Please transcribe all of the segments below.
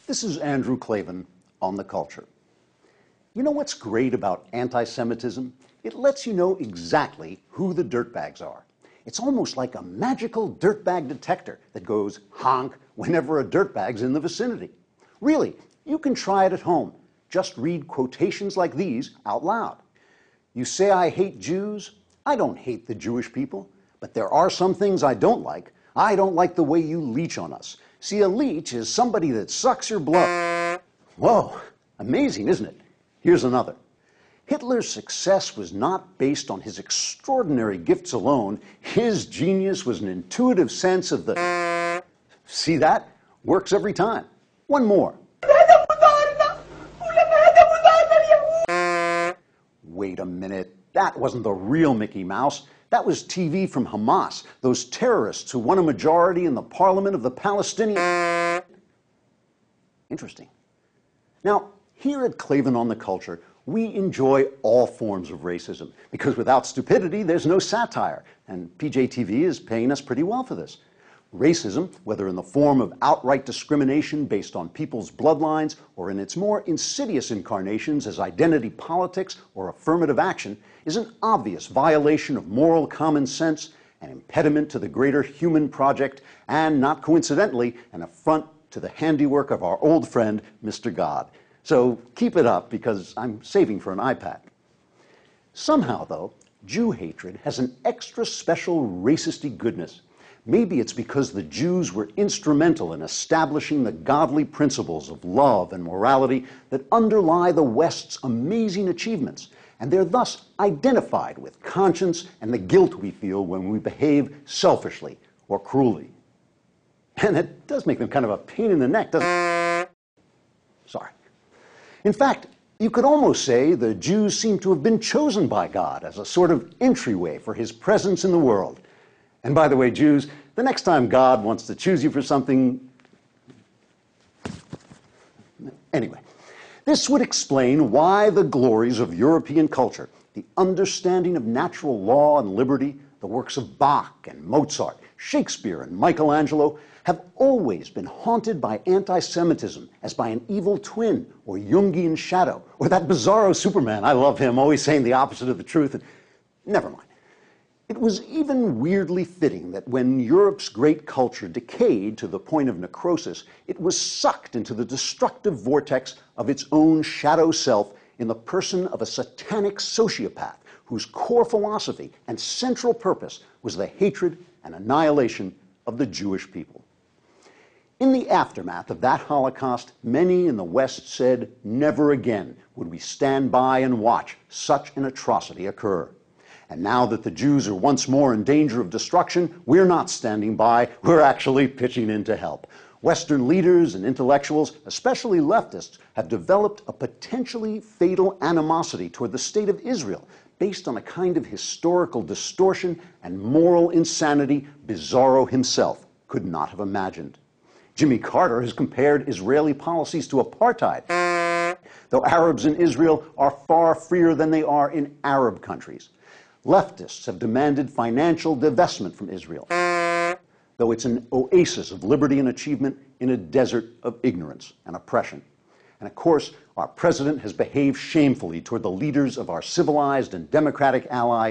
This is Andrew Klavan on The Culture. You know what's great about anti-Semitism? It lets you know exactly who the dirtbags are. It's almost like a magical dirtbag detector that goes honk whenever a dirtbag's in the vicinity. Really, you can try it at home. Just read quotations like these out loud. You say I hate Jews? I don't hate the Jewish people, but there are some things I don't like. I don't like the way you leech on us. See, a leech is somebody that sucks your blood. Whoa, amazing, isn't it? Here's another. Hitler's success was not based on his extraordinary gifts alone. His genius was an intuitive sense of the... See that? Works every time. One more. Wait a minute. That wasn't the real Mickey Mouse. That was TV from Hamas, those terrorists who won a majority in the parliament of the Palestinians. Interesting. Now, here at Klavan on the Culture, we enjoy all forms of racism, because without stupidity, there's no satire, and PJTV is paying us pretty well for this. Racism, whether in the form of outright discrimination based on people's bloodlines, or in its more insidious incarnations as identity politics or affirmative action, is an obvious violation of moral common sense, an impediment to the greater human project, and, not coincidentally, an affront to the handiwork of our old friend, Mr. God. So keep it up, because I'm saving for an iPad. Somehow, though, Jew hatred has an extra special racisty goodness. Maybe it's because the Jews were instrumental in establishing the godly principles of love and morality that underlie the West's amazing achievements, and they're thus identified with conscience and the guilt we feel when we behave selfishly or cruelly. And it does make them kind of a pain in the neck, doesn't it? Sorry. In fact, you could almost say the Jews seem to have been chosen by God as a sort of entryway for his presence in the world. And by the way, Jews, the next time God wants to choose you for something... Anyway, this would explain why the glories of European culture, the understanding of natural law and liberty, the works of Bach and Mozart, Shakespeare and Michelangelo, have always been haunted by anti-Semitism as by an evil twin or Jungian shadow, or that bizarro Superman, I love him, always saying the opposite of the truth, and never mind. It was even weirdly fitting that when Europe's great culture decayed to the point of necrosis, it was sucked into the destructive vortex of its own shadow self in the person of a satanic sociopath whose core philosophy and central purpose was the hatred and annihilation of the Jewish people. In the aftermath of that Holocaust, many in the West said, never again would we stand by and watch such an atrocity occur. And now that the Jews are once more in danger of destruction, we're not standing by, we're actually pitching in to help. Western leaders and intellectuals, especially leftists, have developed a potentially fatal animosity toward the state of Israel, based on a kind of historical distortion and moral insanity Bizarro himself could not have imagined. Jimmy Carter has compared Israeli policies to apartheid, though Arabs in Israel are far freer than they are in Arab countries. Leftists have demanded financial divestment from Israel, though it's an oasis of liberty and achievement in a desert of ignorance and oppression. And of course, our president has behaved shamefully toward the leaders of our civilized and democratic ally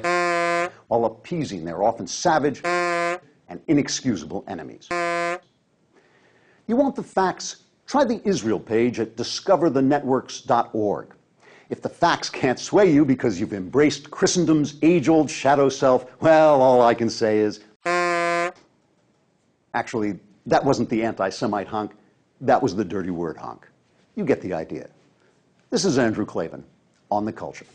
while appeasing their often savage and inexcusable enemies. You want the facts? Try the Israel page at discoverthenetworks.org. If the facts can't sway you because you've embraced Christendom's age-old shadow self, well, all I can say is... Actually, that wasn't the anti-Semite honk. That was the dirty word honk. You get the idea. This is Andrew Klavan on The Culture.